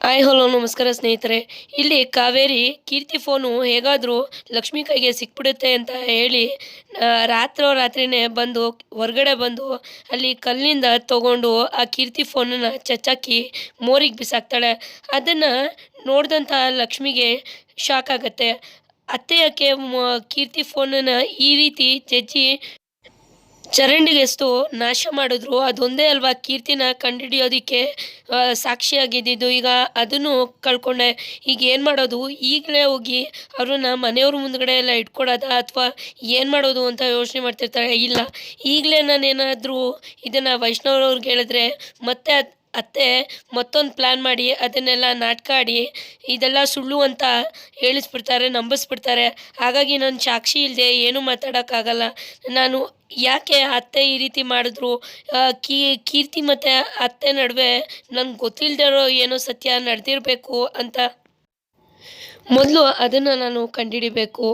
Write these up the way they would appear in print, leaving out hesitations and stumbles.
Hi hello ನಮಸ್ಕಾರ ಸ್ನೇಹಿತರೆ. ಇಲ್ಲಿ ಕಾವೇರಿ ಕೀರ್ತಿ ಫೋನು ಹೇಗಾದರೂ ಲಕ್ಷ್ಮಿ ಕೈಗೆ ಸಿಕ್ಬಿಡುತ್ತೆ ಅಂತ ಹೇಳಿ ರಾತ್ರೋರಾತ್ರಿನೇ ಬಂದು ಹೊರಗಡೆ ಬಂದು ಅಲ್ಲಿ ಕಲ್ಲಿನಿಂದ ತಗೊಂಡು ಆ ಕೀರ್ತಿ ಫೋನನ್ನು ಚಚ್ಚಾಕಿ ಮೋರಿಗೆ ಬಿಸಾಕ್ತಾಳೆ. ಅದನ್ನು ನೋಡಿದಂಥ ಲಕ್ಷ್ಮಿಗೆ ಶಾಕ್ ಆಗುತ್ತೆ. ಅತ್ತೆ ಯಾಕೆ ಕೀರ್ತಿ ಫೋನನ್ನು ಈ ರೀತಿ ಜಜ್ಜಿ ಚರಂಡಿಗೆಸ್ದು ನಾಶ ಮಾಡಿದ್ರು. ಅದೊಂದೇ ಅಲ್ವಾ ಕೀರ್ತಿನ ಕಂಡುಹಿಡಿಯೋದಕ್ಕೆ ಸಾಕ್ಷಿಯಾಗಿದ್ದಿದ್ದು. ಈಗ ಅದನ್ನು ಕಳ್ಕೊಂಡೆ. ಈಗ ಏನು ಮಾಡೋದು? ಈಗಲೇ ಹೋಗಿ ಅವ್ರನ್ನ ಮನೆಯವ್ರ ಮುಂದ್ಗಡೆ ಎಲ್ಲ ಇಟ್ಕೊಳೋದಾ ಅಥವಾ ಏನು ಮಾಡೋದು ಅಂತ ಯೋಚನೆ ಮಾಡ್ತಿರ್ತಾಳೆ. ಇಲ್ಲ, ಈಗಲೇ ನಾನೇನಾದರೂ ಇದನ್ನು ವೈಷ್ಣವ್ರವ್ರಿಗೆ ಹೇಳಿದ್ರೆ ಮತ್ತೆ ಅತ್ತೆ ಮತ್ತೊಂದು ಪ್ಲ್ಯಾನ್ ಮಾಡಿ ಅದನ್ನೆಲ್ಲ ನಾಟಕ ಆಡಿ ಇದೆಲ್ಲ ಸುಳ್ಳು ಅಂತ ಹೇಳಿಸ್ಬಿಡ್ತಾರೆ, ನಂಬಿಸ್ಬಿಡ್ತಾರೆ. ಹಾಗಾಗಿ ನಾನು ಸಾಕ್ಷಿ ಇಲ್ಲದೆ ಏನೂ ಮಾತಾಡೋಕ್ಕಾಗಲ್ಲ. ನಾನು ಯಾಕೆ ಅತ್ತೆ ಈ ರೀತಿ ಮಾಡಿದ್ರು, ಕೀರ್ತಿ ಮತ್ತು ಅತ್ತೆ ನಡುವೆ ನಂಗೆ ಗೊತ್ತಿಲ್ಲದೆ ಇರೋ ಏನೋ ಸತ್ಯ ನಡೆದಿರಬೇಕು ಅಂತ ಮೊದಲು ಅದನ್ನು ನಾನು ಕಂಡುಹಿಡಿಬೇಕು.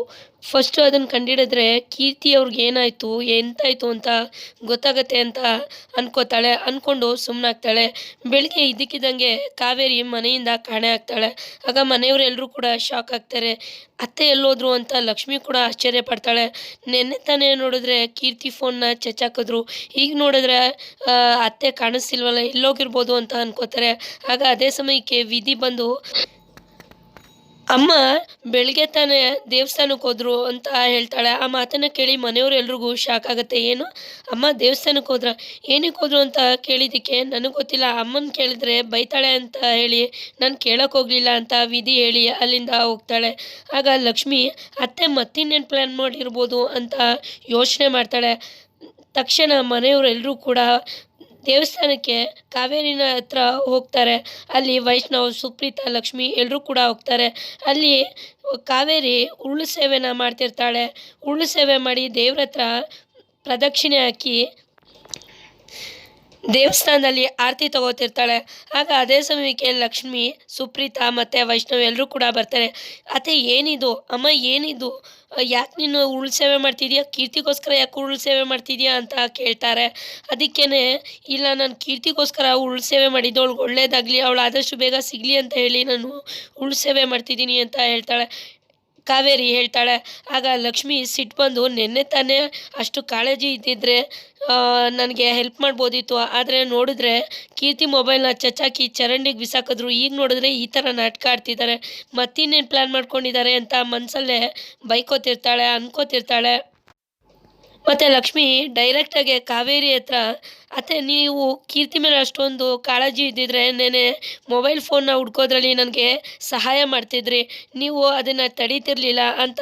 ಫಸ್ಟು ಅದನ್ನು ಕಂಡುಹಿಡಿದ್ರೆ ಕೀರ್ತಿ ಅವ್ರಿಗೆ ಏನಾಯಿತು ಎಂತಾಯಿತು ಅಂತ ಗೊತ್ತಾಗತ್ತೆ ಅಂತ ಅನ್ಕೋತಾಳೆ. ಅಂದ್ಕೊಂಡು ಸುಮ್ಮನಾಗ್ತಾಳೆ. ಬೆಳಗ್ಗೆ ಇದ್ದಕ್ಕಿದ್ದಂಗೆ ಕಾವೇರಿ ಮನೆಯಿಂದ ಕಾಣೆ ಆಗ್ತಾಳೆ. ಆಗ ಮನೆಯವರೆಲ್ಲರೂ ಕೂಡ ಶಾಕ್ ಆಗ್ತಾರೆ. ಅತ್ತೆ ಎಲ್ಲೋದ್ರು ಅಂತ ಲಕ್ಷ್ಮಿ ಕೂಡ ಆಶ್ಚರ್ಯ ಪಡ್ತಾಳೆ. ನೆನ್ನೆ ತಾನೇ ನೋಡಿದ್ರೆ ಕೀರ್ತಿ ಫೋನ್ನ ಚಚ್ಚಾಕಿದ್ರು, ಈಗ ನೋಡಿದ್ರೆ ಅತ್ತೆ ಕಾಣಿಸ್ತಿಲ್ವಲ್ಲ, ಎಲ್ಲೋಗಿರ್ಬೋದು ಅಂತ ಅನ್ಕೋತಾರೆ. ಆಗ ಅದೇ ಸಮಯಕ್ಕೆ ವಿಧಿ ಬಂದು ಅಮ್ಮ ಬೆಳಗ್ಗೆ ತಾನೇ ದೇವಸ್ಥಾನಕ್ಕೆ ಹೋದ್ರು ಅಂತ ಹೇಳ್ತಾಳೆ. ಆ ಮಾತನ್ನು ಕೇಳಿ ಮನೆಯವರೆಲ್ರಿಗೂ ಶಾಕ್ ಆಗುತ್ತೆ. ಏನು, ಅಮ್ಮ ದೇವಸ್ಥಾನಕ್ಕೆ ಹೋದ್ರ? ಏನಕ್ಕೆ ಹೋದ್ರು ಅಂತ ಕೇಳಿದ್ದಕ್ಕೆ ನನಗೆ ಗೊತ್ತಿಲ್ಲ, ಅಮ್ಮನ ಕೇಳಿದ್ರೆ ಬೈತಾಳೆ ಅಂತ ಹೇಳಿ ನಾನು ಕೇಳೋಕೆ ಹೋಗಲಿಲ್ಲ ಅಂತ ವಿಧಿ ಹೇಳಿ ಅಲ್ಲಿಂದ ಹೋಗ್ತಾಳೆ. ಆಗ ಲಕ್ಷ್ಮಿ ಅತ್ತೆ ಮತ್ತಿನ್ನೇನು ಪ್ಲ್ಯಾನ್ ಮಾಡಿರ್ಬೋದು ಅಂತ ಯೋಚನೆ ಮಾಡ್ತಾಳೆ. ತಕ್ಷಣ ಮನೆಯವರೆಲ್ಲರೂ ಕೂಡ ದೇವಸ್ಥಾನಕ್ಕೆ ಕಾವೇರಿನ ಹತ್ರ ಹೋಗ್ತಾರೆ. ಅಲ್ಲಿ ವೈಷ್ಣವ್, ಸುಪ್ರೀತಾ, ಲಕ್ಷ್ಮಿ ಎಲ್ಲರೂ ಕೂಡ ಹೋಗ್ತಾರೆ. ಅಲ್ಲಿ ಕಾವೇರಿ ಉರುಳು ಸೇವೆನ ಮಾಡ್ತಿರ್ತಾಳೆ. ಉರುಳು ಸೇವೆ ಮಾಡಿ ದೇವ್ರ ಹತ್ರ ಪ್ರದಕ್ಷಿಣೆ ಹಾಕಿ ದೇವಸ್ಥಾನದಲ್ಲಿ ಆರತಿ ತಗೋತಿರ್ತಾಳೆ. ಆಗ ಅದೇ ಸಮಯಕ್ಕೆ ಲಕ್ಷ್ಮಿ, ಸುಪ್ರೀತಾ ಮತ್ತು ವೈಷ್ಣವ್ ಎಲ್ಲರೂ ಕೂಡ ಬರ್ತಾರೆ. ಅತ್ತೆ ಏನಿದು? ಅಮ್ಮ ಏನಿದು? ಯಾಕೆ ನೀನು ಉರುಳು ಸೇವೆ ಮಾಡ್ತಿದ್ಯಾ? ಕೀರ್ತಿಗೋಸ್ಕರ ಯಾಕೆ ಉರುಳು ಸೇವೆ ಮಾಡ್ತಿದ್ಯಾ ಅಂತ ಕೇಳ್ತಾರೆ. ಅದಕ್ಕೇ, ಇಲ್ಲ ನಾನು ಕೀರ್ತಿಗೋಸ್ಕರ ಉರುಳು ಸೇವೆ ಮಾಡಿದ್ದು ಅವಳಿಗೆ ಒಳ್ಳೇದಾಗಲಿ, ಅವಳು ಆದಷ್ಟು ಬೇಗ ಸಿಗಲಿ ಅಂತ ಹೇಳಿ ನಾನು ಉರುಳು ಸೇವೆ ಮಾಡ್ತಿದ್ದೀನಿ ಅಂತ ಕಾವೇರಿ ಹೇಳ್ತಾಳೆ. ಆಗ ಲಕ್ಷ್ಮಿ ಸಿಟ್ಟು ಬಂದು, ನೆನ್ನೆ ತಾನೇ ಅಷ್ಟು ಕಾಳಜಿ ಇದ್ದಿದ್ರೆ ನನಗೆ ಹೆಲ್ಪ್ ಮಾಡ್ಬೋದಿತ್ತು, ಆದರೆ ನೋಡಿದ್ರೆ ಕೀರ್ತಿ ಮೊಬೈಲ್ನ ಚಚ್ಚಾಕಿ ಚರಂಡಿಗೆ ಬಿಸಾಕಿದ್ರು, ಈಗ ನೋಡಿದ್ರೆ ಈ ಥರ ನಾಟಕ ಆಡ್ತಿದ್ದಾರೆ, ಮತ್ತಿನ್ನೇನು ಪ್ಲ್ಯಾನ್ ಮಾಡ್ಕೊಂಡಿದ್ದಾರೆ ಅಂತ ಮನಸಲ್ಲೇ ಬೈಕೋತಿರ್ತಾಳೆ, ಅನ್ಕೋತಿರ್ತಾಳೆ. ಮತ್ತು ಲಕ್ಷ್ಮಿ ಡೈರೆಕ್ಟಾಗಿ ಕಾವೇರಿ ಹತ್ರ, ಅತ್ತೆ ನೀವು ಕೀರ್ತಿ ಮೇಲೆ ಅಷ್ಟೊಂದು ಕಾಳಜಿ ಇದ್ದಿದ್ರೆ ನೆನ್ನೆ ಮೊಬೈಲ್ ಫೋನ್ನ ಹುಡ್ಕೋದ್ರಲ್ಲಿ ನನಗೆ ಸಹಾಯ ಮಾಡ್ತಿದ್ರಿ, ನೀವು ಅದನ್ನು ತಡೀತಿರ್ಲಿಲ್ಲ ಅಂತ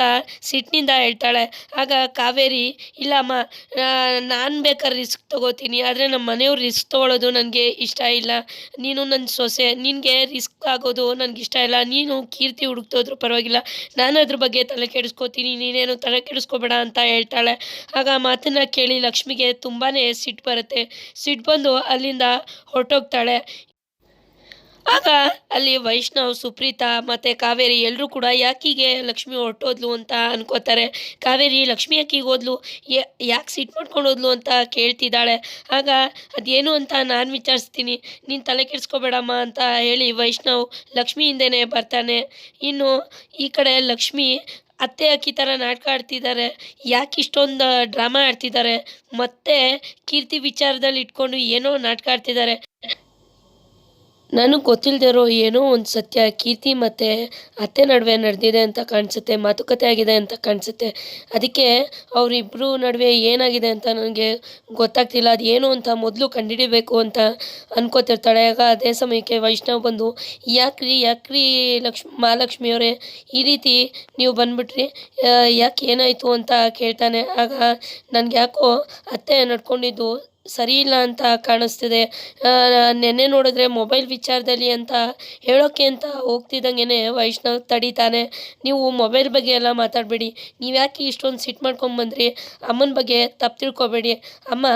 ಸಿಟ್ಟಿನಿಂದ ಹೇಳ್ತಾಳೆ. ಆಗ ಕಾವೇರಿ, ಇಲ್ಲಮ್ಮ, ನಾನು ಬೇಕಾದ್ರೆ ರಿಸ್ಕ್ ತೊಗೋತೀನಿ, ಆದರೆ ನಮ್ಮ ಮನೆಯವ್ರು ರಿಸ್ಕ್ ತೊಗೊಳ್ಳೋದು ನನಗೆ ಇಷ್ಟ ಇಲ್ಲ. ನೀನು ನನ್ನ ಸೊಸೆ, ನಿನಗೆ ರಿಸ್ಕ್ ಆಗೋದು ನನಗಿಷ್ಟ ಇಲ್ಲ. ನೀನು ಕೀರ್ತಿ ಹುಡುಕ್ತೋದ್ರೂ ಪರವಾಗಿಲ್ಲ, ನಾನು ಅದ್ರ ಬಗ್ಗೆ ತಲೆ ಕೆಡಿಸ್ಕೋತೀನಿ, ನೀನೇನು ತಲೆ ಕೆಡಿಸ್ಕೋಬೇಡ ಅಂತ ಹೇಳ್ತಾಳೆ. ಆಗ ಆ ಮಾತನ್ನು ಕೇಳಿ ಲಕ್ಷ್ಮಿಗೆ ತುಂಬಾ ಸಿಟ್ಟು ಬರುತ್ತೆ. ಸಿಟ್ಟು ಬಂದು ಅಲ್ಲಿಂದ ಹೊರಟೋಗ್ತಾಳೆ. ಆಗ ಅಲ್ಲಿ ವೈಷ್ಣವ್, ಸುಪ್ರೀತಾ ಮತ್ತು ಕಾವೇರಿ ಎಲ್ಲರೂ ಕೂಡ ಯಾಕೀಗೆ ಲಕ್ಷ್ಮಿ ಹೊರಟೋದ್ಲು ಅಂತ ಅನ್ಕೋತಾರೆ. ಕಾವೇರಿ ಲಕ್ಷ್ಮಿ ಯಾಕೀಗ ಹೋದ್ಲು, ಯಾಕೆ ಸಿಟ್ಟು ಮಾಡ್ಕೊಂಡು ಹೋದ್ಲು ಅಂತ ಕೇಳ್ತಿದ್ದಾಳೆ. ಆಗ ಅದೇನು ಅಂತ ನಾನು ವಿಚಾರಿಸ್ತೀನಿ, ನೀನು ತಲೆ ಕೆಡಿಸ್ಕೋಬೇಡಮ್ಮ ಅಂತ ಹೇಳಿ ವೈಷ್ಣವ್ ಲಕ್ಷ್ಮಿ ಹಿಂದೆನೇ ಬರ್ತಾನೆ. ಇನ್ನು ಈ ಕಡೆ ಲಕ್ಷ್ಮಿ ಅತ್ತೆ ಯಾಕೆ ಈ ಥರ ನಾಟಕ ಆಡ್ತಿದ್ದಾರೆ, ಯಾಕೆ ಇಷ್ಟೊಂದು ಡ್ರಾಮಾ ಆಡ್ತಿದ್ದಾರೆ, ಮತ್ತೆ ಕೀರ್ತಿ ವಿಚಾರದಲ್ಲಿ ಇಟ್ಕೊಂಡು ಏನೋ ನಾಟಕ ಆಡ್ತಿದ್ದಾರೆ. ನನಗೆ ಗೊತ್ತಿಲ್ಲದೆ ಇರೋ ಏನೋ ಒಂದು ಸತ್ಯ ಕೀರ್ತಿ ಮತ್ತು ಅತ್ತೆ ನಡುವೆ ನಡೆದಿದೆ ಅಂತ ಕಾಣಿಸುತ್ತೆ, ಮಾತುಕತೆ ಆಗಿದೆ ಅಂತ ಕಾಣಿಸುತ್ತೆ. ಅದಕ್ಕೆ ಅವರಿಬ್ಬರು ನಡುವೆ ಏನಾಗಿದೆ ಅಂತ ನನಗೆ ಗೊತ್ತಾಗ್ತಿಲ್ಲ. ಅದು ಏನು ಅಂತ ಮೊದಲು ಕಂಡುಹಿಡಿಬೇಕು ಅಂತ ಅನ್ಕೋತಿರ್ತಾಳೆ. ಆಗ ಅದೇ ಸಮಯಕ್ಕೆ ವೈಷ್ಣವ್ ಬಂದು, ಯಾಕ್ರಿ ಮಹಾಲಕ್ಷ್ಮಿಯವರೇ ಈ ರೀತಿ ನೀವು ಬಂದುಬಿಟ್ರಿ, ಯಾಕೆ ಏನಾಯಿತು ಅಂತ ಕೇಳ್ತಾನೆ. ಆಗ ನನಗೆ ಯಾಕೋ ಅತ್ತೆ ನಡ್ಕೊಂಡಿದ್ದು ಸರಿ ಇಲ್ಲ ಅಂತ ಕಾಣಿಸ್ತಿದೆ. ನೆನ್ನೆ ನೋಡಿದ್ರೆ ಮೊಬೈಲ್ ವಿಚಾರದಲ್ಲಿ ಅಂತ ಹೇಳೋಕ್ಕೆ ಅಂತ ಹೋಗ್ತಿದ್ದಂಗೆ ವೈಷ್ಣವ್ ತಡೀತಾನೆ. ನೀವು ಮೊಬೈಲ್ ಬಗ್ಗೆ ಎಲ್ಲ ಮಾತಾಡಬೇಡಿ, ನೀವು ಯಾಕೆ ಇಷ್ಟೊಂದು ಸಿಟ್ಟು ಮಾಡ್ಕೊಂಬಂದ್ರಿ, ಅಮ್ಮನ ಬಗ್ಗೆ ತಪ್ಪು ತಿಳ್ಕೊಬೇಡಿ, ಅಮ್ಮ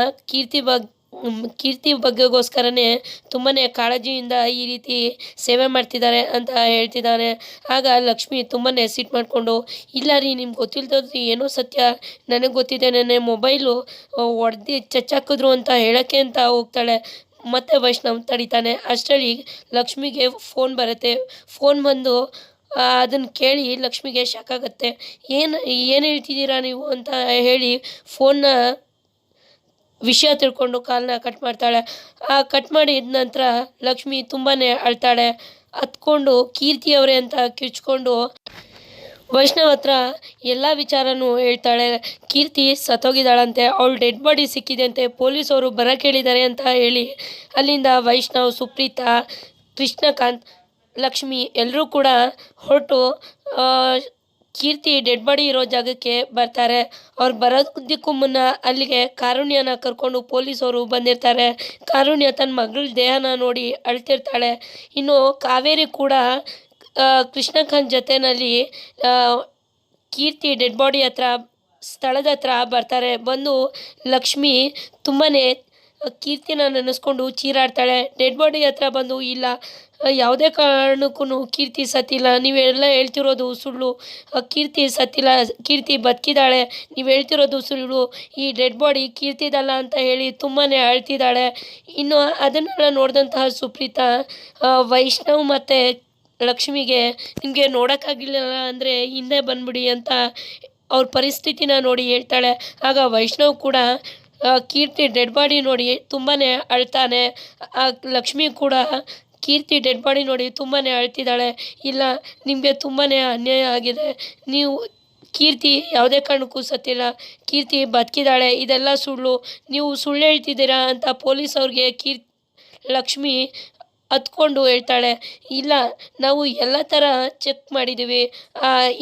ಕೀರ್ತಿ ಬಗ್ಗೆಗೋಸ್ಕರನೇ ತುಂಬಾ ಕಾಳಜಿಯಿಂದ ಈ ರೀತಿ ಸೇವೆ ಮಾಡ್ತಿದ್ದಾರೆ ಅಂತ ಹೇಳ್ತಿದ್ದಾನೆ. ಆಗ ಲಕ್ಷ್ಮಿ ತುಂಬಾ ಸಿಟ್ಟು ಮಾಡಿಕೊಂಡು, ಇಲ್ಲ ರೀ, ನಿಮ್ಗೆ ಗೊತ್ತಿಲ್ಲದದ್ದು ಏನೋ ಸತ್ಯ ನನಗೆ ಗೊತ್ತಿದೆ, ನೆನ್ನೆ ಮೊಬೈಲು ಒಡೆದು ಚಚ್ಚಾಕಿದ್ರು ಅಂತ ಹೇಳೋಕ್ಕೆ ಅಂತ ಹೋಗ್ತಾಳೆ. ಮತ್ತೆ ವೈಷ್ಣವ್ ತಡಿತಾನೆ. ಅಷ್ಟರಲ್ಲಿ ಲಕ್ಷ್ಮಿಗೆ ಫೋನ್ ಬರುತ್ತೆ. ಫೋನ್ ಬಂದು ಅದನ್ನು ಕೇಳಿ ಲಕ್ಷ್ಮಿಗೆ ಶಾಕ್ ಆಗುತ್ತೆ. ಏನು ಹೇಳ್ತಿದ್ದೀರಾ ನೀವು ಅಂತ ಹೇಳಿ ಫೋನ್ನ ವಿಷಯ ತಿಳ್ಕೊಂಡು ಕಾಲನ್ನ ಕಟ್ ಮಾಡ್ತಾಳೆ. ಕಟ್ ಮಾಡಿದ ನಂತರ ಲಕ್ಷ್ಮಿ ತುಂಬಾ ಅಳ್ತಾಳೆ. ಹತ್ಕೊಂಡು ಕೀರ್ತಿಯವರೇ ಅಂತ ಕಿರ್ಚ್ಕೊಂಡು ವೈಷ್ಣವ್ ಹತ್ರ ಎಲ್ಲ ವಿಚಾರನೂ ಹೇಳ್ತಾಳೆ. ಕೀರ್ತಿ ಸತ್ತೋಗಿದ್ದಾಳಂತೆ, ಅವಳು ಡೆಡ್ ಬಾಡಿ ಸಿಕ್ಕಿದೆ ಅಂತೆ, ಪೊಲೀಸವರು ಬರೋಕ್ಕೆ ಹೇಳಿದ್ದಾರೆ ಅಂತ ಹೇಳಿ ಅಲ್ಲಿಂದ ವೈಷ್ಣವ್, ಸುಪ್ರೀತಾ, ಕೃಷ್ಣಕಾಂತ್, ಲಕ್ಷ್ಮಿ ಎಲ್ಲರೂ ಕೂಡ ಹೊರಟು ಕೀರ್ತಿ ಡೆಡ್ ಬಾಡಿ ಇರೋ ಜಾಗಕ್ಕೆ ಬರ್ತಾರೆ. ಅವ್ರು ಬರೋದಕ್ಕೂ ಮುನ್ನ ಅಲ್ಲಿಗೆ ಕಾರುಣ್ಯನ ಕರ್ಕೊಂಡು ಪೊಲೀಸವರು ಬಂದಿರ್ತಾರೆ. ಕಾರುಣ್ಯ ತನ್ನ ಮಗಳ ದೇಹನ ನೋಡಿ ಅಳ್ತಿರ್ತಾಳೆ. ಇನ್ನು ಕಾವೇರಿ ಕೂಡ ಕೃಷ್ಣಕಾಂತ್ ಜೊತೆಯಲ್ಲಿ ಕೀರ್ತಿ ಡೆಡ್ ಬಾಡಿ ಸ್ಥಳದ ಹತ್ರ ಬರ್ತಾರೆ. ಬಂದು ಲಕ್ಷ್ಮಿ ತುಂಬಾ ಕೀರ್ತಿನ ನೆನೆಸ್ಕೊಂಡು ಚೀರಾಡ್ತಾಳೆ. ಡೆಡ್ ಬಾಡಿ ಹತ್ರ ಬಂದು, ಇಲ್ಲ, ಯಾವುದೇ ಕಾರಣಕ್ಕೂ ಕೀರ್ತಿ ಸತ್ತಿಲ್ಲ, ನೀವೆಲ್ಲ ಹೇಳ್ತಿರೋದು ಸುಳ್ಳು, ಕೀರ್ತಿ ಸತ್ತಿಲ್ಲ, ಕೀರ್ತಿ ಬದುಕಿದ್ದಾಳೆ, ನೀವು ಹೇಳ್ತಿರೋದು ಸುಳ್ಳು, ಈ ಡೆಡ್ ಬಾಡಿ ಕೀರ್ತಿದಲ್ಲ ಅಂತ ಹೇಳಿ ತುಂಬಾ ಅಳ್ತಿದ್ದಾಳೆ. ಇನ್ನು ಅದನ್ನೆಲ್ಲ ನೋಡಿದಂತಹ ಸುಪ್ರೀತಾ ವೈಷ್ಣವ್ ಮತ್ತು ಲಕ್ಷ್ಮಿಗೆ, ನಿಮಗೆ ನೋಡೋಕ್ಕಾಗಲಿಲ್ಲ ಅಂದರೆ ಹಿಂದೆ ಬಂದ್ಬಿಡಿ ಅಂತ ಅವ್ರ ಪರಿಸ್ಥಿತಿನ ನೋಡಿ ಹೇಳ್ತಾಳೆ. ಆಗ ವೈಷ್ಣವ್ ಕೂಡ ಕೀರ್ತಿ ಡೆಡ್ ಬಾಡಿ ನೋಡಿ ತುಂಬಾ ಅಳ್ತಾನೆ. ಲಕ್ಷ್ಮಿ ಕೂಡ ಕೀರ್ತಿ ಡೆಡ್ ಬಾಡಿ ನೋಡಿ ತುಂಬಾ ಅಳ್ತಿದ್ದಾಳೆ. ಇಲ್ಲ, ನಿಮಗೆ ತುಂಬಾ ಅನ್ಯಾಯ ಆಗಿದೆ, ನೀವು ಕೀರ್ತಿ ಯಾವುದೇ ಕಾರಣಕ್ಕೂ ಸತ್ತಿಲ್ಲ, ಕೀರ್ತಿ ಬದುಕಿದ್ದಾಳೆ, ಇದೆಲ್ಲ ಸುಳ್ಳು, ನೀವು ಸುಳ್ಳು ಹೇಳ್ತಿದ್ದೀರಾ ಅಂತ ಪೊಲೀಸವ್ರಿಗೆ ಲಕ್ಷ್ಮಿ ಹತ್ಕೊಂಡು ಹೇಳ್ತಾಳೆ. ಇಲ್ಲ, ನಾವು ಎಲ್ಲ ಥರ ಚೆಕ್ ಮಾಡಿದ್ದೀವಿ,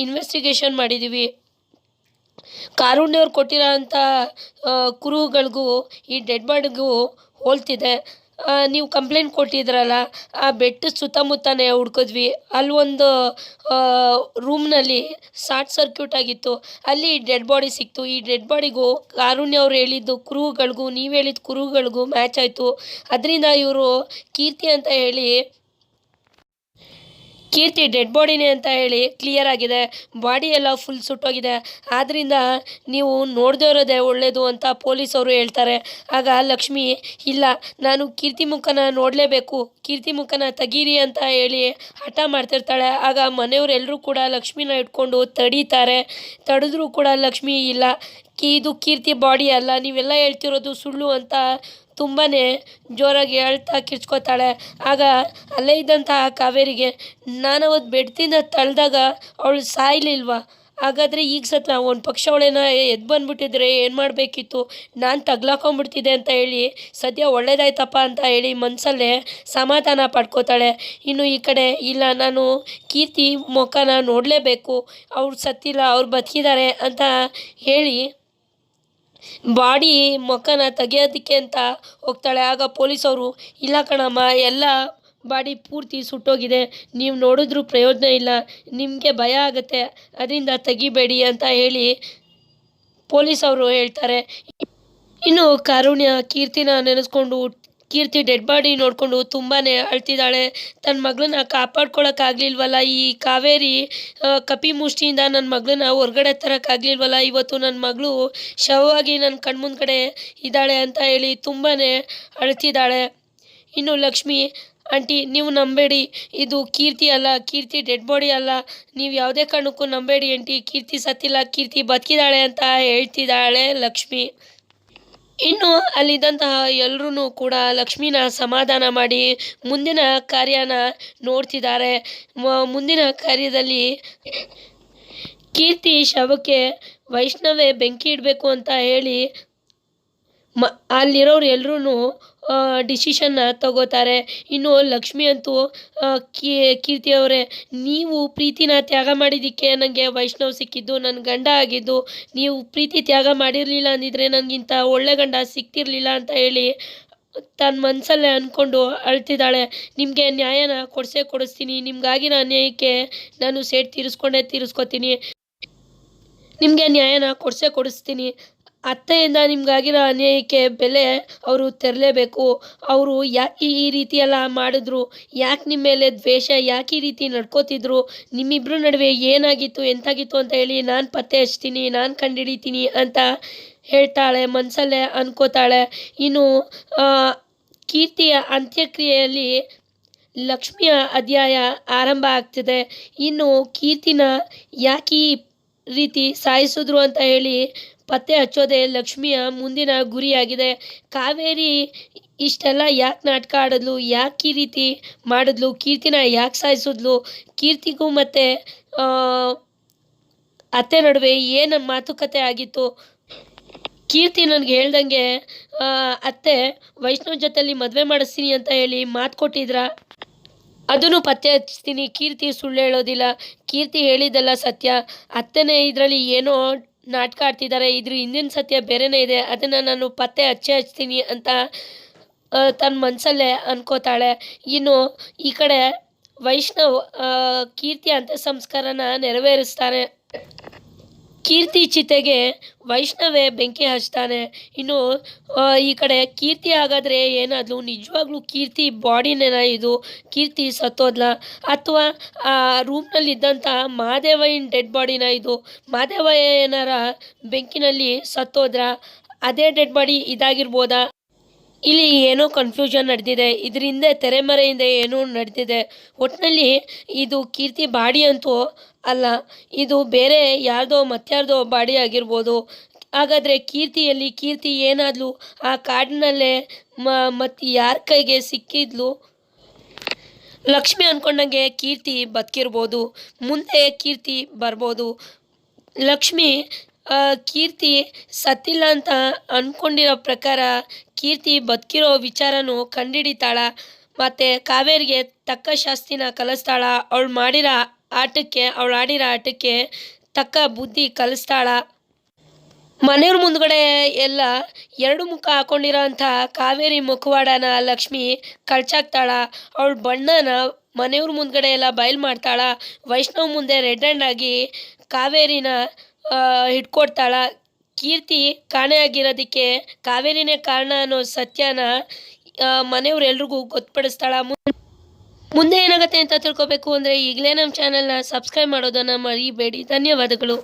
ಇನ್ವೆಸ್ಟಿಗೇಷನ್ ಮಾಡಿದ್ದೀವಿ, ಕಾರುಣ್ಯವ್ರು ಕೊಟ್ಟಿರೋ ಅಂಥ ಕುರುಹುಗಳಿಗೂ ಈ ಡೆಡ್ ಬಾಡಿಗೂ ಹೋಲ್ತಿದೆ. ನೀವು ಕಂಪ್ಲೇಂಟ್ ಕೊಟ್ಟಿದ್ರಲ್ಲ, ಆ ಬೆಟ್ಟದ ಸುತ್ತಮುತ್ತನೇ ಹುಡ್ಕಿದ್ವಿ, ಅಲ್ಲೊಂದು ರೂಮ್ನಲ್ಲಿ ಶಾರ್ಟ್ ಸರ್ಕ್ಯೂಟ್ ಆಗಿತ್ತು, ಅಲ್ಲಿ ಡೆಡ್ ಬಾಡಿ ಸಿಕ್ತು. ಈ ಡೆಡ್ ಬಾಡಿಗೂ ಕಾರುಣ್ಯ ಅವ್ರು ಹೇಳಿದ್ದು ಕುರುಹುಗಳಿಗೂ ನೀವು ಹೇಳಿದ ಕುರುಹುಗಳಿಗೂ ಮ್ಯಾಚ್ ಆಯಿತು. ಅದರಿಂದ ಇವರು ಕೀರ್ತಿ ಡೆಡ್ ಬಾಡಿನೇ ಅಂತ ಹೇಳಿ ಕ್ಲಿಯರ್ ಆಗಿದೆ. ಬಾಡಿ ಎಲ್ಲ ಫುಲ್ ಸುಟ್ಟೋಗಿದೆ, ಆದ್ದರಿಂದ ನೀವು ನೋಡದೇ ಇರೋದೇ ಒಳ್ಳೆಯದು ಅಂತ ಪೊಲೀಸವರು ಹೇಳ್ತಾರೆ. ಆಗ ಲಕ್ಷ್ಮಿ, ಇಲ್ಲ, ನಾನು ಕೀರ್ತಿ ಮುಖನ ನೋಡಲೇಬೇಕು, ಕೀರ್ತಿ ಮುಖನ ತೆಗೀರಿ ಅಂತ ಹೇಳಿ ಹಠ ಮಾಡ್ತಿರ್ತಾಳೆ. ಆಗ ಮನೆಯವರೆಲ್ಲರೂ ಕೂಡ ಲಕ್ಷ್ಮಿನ ಇಟ್ಕೊಂಡು ತಡೆದ್ರೂ ಕೂಡ ಲಕ್ಷ್ಮಿ, ಇಲ್ಲ, ಇದು ಕೀರ್ತಿ ಬಾಡಿ ಅಲ್ಲ, ನೀವೆಲ್ಲ ಹೇಳ್ತಿರೋದು ಸುಳ್ಳು ಅಂತ ತುಂಬಾ ಜೋರಾಗಿ ಅಳ್ತಾ ಕಿರ್ಚ್ಕೋತಾಳೆ. ಆಗ ಅಲ್ಲೇ ಇದ್ದಂತಹ ಕಾವೇರಿಗೆ, ನಾನು ಅವತ್ತು ಬೆಡ್ತಿಂದ ತಳ್ಳಿದಾಗ ಅವಳು ಸಾಯಲಿಲ್ವಾ, ಹಾಗಾದರೆ ಈಗ ಸತ್ಲ, ಒಂದು ಪಕ್ಷ ಅವಳೇನ ಎದ್ದು ಬಂದುಬಿಟ್ಟಿದ್ರೆ ಏನು ಮಾಡಬೇಕಿತ್ತು, ನಾನು ತಗ್ಲಾಕೊಂಡ್ಬಿಡ್ತಿದ್ದೆ ಅಂತ ಹೇಳಿ ಸದ್ಯ ಒಳ್ಳೇದಾಯ್ತಪ್ಪ ಅಂತ ಹೇಳಿ ಮನಸ್ಸಲ್ಲೇ ಸಮಾಧಾನ ಪಡ್ಕೋತಾಳೆ. ಇನ್ನು ಈ ಕಡೆ, ಇಲ್ಲ, ನಾನು ಕೀರ್ತಿ ಮುಖನ ನೋಡಲೇಬೇಕು, ಅವ್ರು ಸತ್ತಿಲ್ಲ, ಅವ್ರು ಬದುಕಿದ್ದಾರೆ ಅಂತ ಹೇಳಿ ಬಾಡಿ ಮುಖನ ತೆಗಿಯೋದಕ್ಕೆ ಅಂತ ಹೋಗ್ತಾಳೆ. ಆಗ ಪೊಲೀಸವರು, ಇಲ್ಲ ಕಣಮ್ಮ, ಎಲ್ಲ ಬಾಡಿ ಪೂರ್ತಿ ಸುಟ್ಟೋಗಿದೆ, ನೀವು ನೋಡಿದ್ರೂ ಪ್ರಯೋಜನ ಇಲ್ಲ, ನಿಮಗೆ ಭಯ ಆಗುತ್ತೆ, ಅದರಿಂದ ತೆಗಿಬೇಡಿ ಅಂತ ಹೇಳಿ ಪೊಲೀಸವರು ಹೇಳ್ತಾರೆ. ಇನ್ನು ಕಾರುಣ್ಯ ಕೀರ್ತಿನ ನೆನೆಸ್ಕೊಂಡು ಕೀರ್ತಿ ಡೆಡ್ ಬಾಡಿ ನೋಡಿಕೊಂಡು ತುಂಬಾ ಅಳ್ತಿದ್ದಾಳೆ. ತನ್ನ ಮಗಳನ್ನ ಕಾಪಾಡ್ಕೊಳಕ್ಕಾಗಲಿಲ್ವಲ್ಲ, ಈ ಕಾವೇರಿ ಕಪಿ ಮುಷ್ಟಿಯಿಂದ ನನ್ನ ಮಗಳನ್ನ ಹೊರ್ಗಡೆ ತರೋಕ್ಕಾಗಲಿಲ್ವಲ್ಲ, ಇವತ್ತು ನನ್ನ ಮಗಳು ಶವವಾಗಿ ನನ್ನ ಕಣ್ಮುಂದ್ಗಡೆ ಇದ್ದಾಳೆ ಅಂತ ಹೇಳಿ ತುಂಬಾ ಅಳ್ತಿದ್ದಾಳೆ. ಇನ್ನು ಲಕ್ಷ್ಮಿ, ಆಂಟಿ, ನೀವು ನಂಬೇಡಿ, ಇದು ಕೀರ್ತಿ ಅಲ್ಲ, ಕೀರ್ತಿ ಡೆಡ್ ಬಾಡಿ ಅಲ್ಲ, ನೀವು ಯಾವುದೇ ಕಾರಣಕ್ಕೂ ನಂಬೇಡಿ ಆಂಟಿ, ಕೀರ್ತಿ ಸತ್ತಿಲ್ಲ, ಕೀರ್ತಿ ಬದುಕಿದ್ದಾಳೆ ಅಂತ ಹೇಳ್ತಿದ್ದಾಳೆ ಲಕ್ಷ್ಮಿ. ಇನ್ನು ಅಲ್ಲಿದ್ದಂತಹ ಎಲ್ಲರೂ ಕೂಡ ಲಕ್ಷ್ಮಿನ ಸಮಾಧಾನ ಮಾಡಿ ಮುಂದಿನ ಕಾರ್ಯನ ನೋಡ್ತಿದ್ದಾರೆ. ಮುಂದಿನ ಕಾರ್ಯದಲ್ಲಿ ಕೀರ್ತಿ ಶವಕ್ಕೆ ವೈಷ್ಣವೇ ಬೆಂಕಿ ಇಡಬೇಕು ಅಂತ ಹೇಳಿ ಅಲ್ಲಿರೋರು ಎಲ್ಲರೂ ಡಿಸಿಷನ್ನ ತಗೋತಾರೆ. ಇನ್ನು ಲಕ್ಷ್ಮಿ ಅಂತೂ, ಕೀರ್ತಿಯವರೇ, ನೀವು ಪ್ರೀತಿನ ತ್ಯಾಗ ಮಾಡಿದ್ದಕ್ಕೆ ನನಗೆ ವೈಷ್ಣವ್ ಸಿಕ್ಕಿದ್ದು, ನನ್ನ ಗಂಡ ಆಗಿದ್ದು, ನೀವು ಪ್ರೀತಿ ತ್ಯಾಗ ಮಾಡಿರಲಿಲ್ಲ ಅಂದಿದ್ರೆ ನನಗಿಂತ ಒಳ್ಳೆ ಗಂಡ ಸಿಕ್ತಿರಲಿಲ್ಲ ಅಂತ ಹೇಳಿ ತನ್ನ ಮನಸ್ಸಲ್ಲೇ ಅಂದ್ಕೊಂಡು ಅಳ್ತಿದ್ದಾಳೆ. ನಿಮಗೆ ನ್ಯಾಯನ ಕೊಡಿಸ್ತೀನಿ, ನಿಮಗಾಗಿರೋ ಅನ್ಯಾಯಕ್ಕೆ ನಾನು ಸೇಡು ತೀರಿಸ್ಕೊತೀನಿ, ನಿಮಗೆ ನ್ಯಾಯನ ಕೊಡಿಸ್ತೀನಿ. ಅತ್ತೆಯಿಂದ ನಿಮಗಾಗಿರೋ ಅನ್ಯಾಯಕ್ಕೆ ಬೆಲೆ ಅವರು ತೆರಲೇಬೇಕು. ಅವರು ಯಾಕೆ ಈ ರೀತಿ ಎಲ್ಲ ಮಾಡಿದ್ರು, ಯಾಕೆ ನಿಮ್ಮ ಮೇಲೆ ದ್ವೇಷ, ಯಾಕೆ ಈ ರೀತಿ ನಡ್ಕೋತಿದ್ರು, ನಿಮ್ಮಿಬ್ಬರ ನಡುವೆ ಏನಾಗಿತ್ತು, ಎಂತಾಗಿತ್ತು ಅಂತ ಹೇಳಿ ನಾನು ಪತ್ತೆ ಹಚ್ತೀನಿ, ನಾನು ಕಂಡುಹಿಡಿತೀನಿ ಅಂತ ಹೇಳ್ತಾಳೆ, ಮನಸ್ಸಲ್ಲೇ ಅನ್ಕೋತಾಳೆ. ಇನ್ನು ಕೀರ್ತಿಯ ಅಂತ್ಯಕ್ರಿಯೆಯಲ್ಲಿ ಲಕ್ಷ್ಮಿಯ ಅಧ್ಯಾಯ ಆರಂಭ ಆಗ್ತಿದೆ. ಇನ್ನು ಕೀರ್ತಿನ ಯಾಕೆ ಈ ರೀತಿ ಸಾಯಿಸಿದ್ರು ಅಂತ ಹೇಳಿ ಪತ್ತೆ ಹಚ್ಚೋದೇ ಲಕ್ಷ್ಮಿಯ ಮುಂದಿನ ಗುರಿಯಾಗಿದೆ. ಕಾವೇರಿ ಇಷ್ಟೆಲ್ಲ ಯಾಕೆ ನಾಟಕ ಆಡಿದ್ಲು, ಯಾಕೆ ಈ ರೀತಿ ಮಾಡಿದ್ಲು, ಕೀರ್ತಿನ ಯಾಕೆ ಸಾಯಿಸಿದ್ಲು, ಕೀರ್ತಿಗೂ ಮತ್ತು ಅತ್ತೆ ನಡುವೆ ಏನು ಮಾತುಕತೆ ಆಗಿತ್ತು. ಕೀರ್ತಿ ನನಗೆ ಹೇಳ್ದಂಗೆ ಅತ್ತೆ ವೈಷ್ಣವ್ ಜೊತೆಲಿ ಮದುವೆ ಮಾಡಿಸ್ತೀನಿ ಅಂತ ಹೇಳಿ ಮಾತು ಕೊಟ್ಟಿದ್ರ, ಅದನ್ನು ಪತ್ತೆ ಹಚ್ತೀನಿ. ಕೀರ್ತಿ ಸುಳ್ಳು ಹೇಳೋದಿಲ್ಲ, ಕೀರ್ತಿ ಹೇಳಿದ್ದೆಲ್ಲ ಸತ್ಯ. ಅತ್ತೆನೇ ಇದರಲ್ಲಿ ಏನೋ ನಾಟಕ ಆಡ್ತಿದ್ದಾರೆ, ಇದ್ರ ಹಿಂದಿನ ಸತ್ಯ ಬೇರೆನೇ ಇದೆ, ಅದನ್ನು ನಾನು ಪತ್ತೆ ಹಚ್ತೀನಿ ಅಂತ ತನ್ನ ಮನಸ್ಸಲ್ಲೇ ಅನ್ಕೋತಾಳೆ. ಇನ್ನು ಈ ಕಡೆ ವೈಷ್ಣವ್ ಕೀರ್ತಿ ಅಂತ್ಯ ಸಂಸ್ಕಾರನ ನೆರವೇರಿಸ್ತಾನೆ. ಕೀರ್ತಿ ಚಿತೆಗೆ ವೈಷ್ಣವೇ ಬೆಂಕಿ ಹಚ್ತಾನೆ. ಇನ್ನು ಈ ಕಡೆ ಕೀರ್ತಿ ಹಾಗಾದರೆ ಏನಾದ್ಲು, ನಿಜವಾಗ್ಲೂ ಕೀರ್ತಿ ಬಾಡಿನೇನ ಇದು, ಕೀರ್ತಿ ಸತ್ತೋದ್ಲ, ಅಥವಾ ಆ ರೂಮ್ನಲ್ಲಿದ್ದಂಥ ಮಹಾದೇವಯ್ಯನ ಡೆಡ್ ಬಾಡಿನ ಇದು, ಮಹಾದೇವಯ್ಯ ಏನಾರ ಬೆಂಕಿನಲ್ಲಿ ಸತ್ತೋದ್ರ, ಅದೇ ಡೆಡ್ ಬಾಡಿ ಇದಾಗಿರ್ಬೋದಾ? ಇಲ್ಲಿ ಏನೋ ಕನ್ಫ್ಯೂಷನ್ ನಡೆದಿದೆ, ಇದ್ರ ಹಿಂದೆ ತೆರೆಮರೆಯಿಂದ ಏನೋ ನಡೆದಿದೆ. ಒಟ್ಟಿನಲ್ಲಿ ಇದು ಕೀರ್ತಿ ಬಾಡಿ ಅಂತೂ ಅಲ್ಲ, ಇದು ಬೇರೆ ಯಾರ್ದೋ ಮತ್ಯಾರ್ದೋ ಬಾಡಿ ಆಗಿರ್ಬೋದು. ಹಾಗಾದರೆ ಕೀರ್ತಿಯಲ್ಲಿ ಕೀರ್ತಿ ಏನಾದ್ಲು, ಆ ಕಾಡಿನಲ್ಲೇ ಮತ್ತು ಯಾರ ಕೈಗೆ ಸಿಕ್ಕಿದ್ಲು? ಲಕ್ಷ್ಮಿ ಅಂದ್ಕೊಂಡಂಗೆ ಕೀರ್ತಿ ಬದುಕಿರ್ಬೋದು, ಮುಂದೆ ಕೀರ್ತಿ ಬರ್ಬೋದು. ಲಕ್ಷ್ಮಿ ಕೀರ್ತಿ ಸತ್ತಿಲ್ಲ ಅಂತ ಅಂದ್ಕೊಂಡಿರೋ ಪ್ರಕಾರ ಕೀರ್ತಿ ಬದುಕಿರೋ ವಿಚಾರನೂ ಕಂಡುಹಿಡಿತಾಳ, ಮತ್ತು ಕಾವೇರಿಗೆ ತಕ್ಕ ಶಾಸ್ತಿನ ಕಲಿಸ್ತಾಳ. ಅವಳು ಆಡಿರೋ ಆಟಕ್ಕೆ ತಕ್ಕ ಬುದ್ಧಿ ಕಲಿಸ್ತಾಳ. ಮನೆಯವ್ರ ಮುಂದ್ಗಡೆ ಎಲ್ಲ ಎರಡು ಮುಖ ಹಾಕೊಂಡಿರೋ ಅಂಥ ಕಾವೇರಿ ಮುಖವಾಡನ ಲಕ್ಷ್ಮಿ ಕಳ್ಚಾಕ್ತಾಳ. ಅವಳ ಬಣ್ಣನ ಮನೆಯವ್ರ ಮುಂದ್ಗಡೆ ಎಲ್ಲ ಬಯಲು ಮಾಡ್ತಾಳ. ವೈಷ್ಣವ್ ಮುಂದೆ ರೆಡ್ ಹ್ಯಾಂಡ್ ಆಗಿ ಕಾವೇರಿನ ಹಿಡ್ಕೊಡ್ತಾಳ. ಕೀರ್ತಿ ಕಾಣೆಯಾಗಿರೋದಕ್ಕೆ ಕಾವೇರಿನೇ ಕಾರಣ ಅನ್ನೋ ಸತ್ಯನ ಮನೆಯವ್ರೆಲ್ರಿಗೂ ಗೊತ್ತುಪಡಿಸ್ತಾಳ. ಮುಂದೆ ಏನಾಗುತ್ತೆ ಅಂತ ತಿಳ್ಕೊಬೇಕು ಅಂದರೆ ಈಗಲೇ ನಮ್ಮ ಚಾನಲ್ನ ಸಬ್ಸ್ಕ್ರೈಬ್ ಮಾಡೋದನ್ನು ಮರಿಬೇಡಿ. ಧನ್ಯವಾದಗಳು.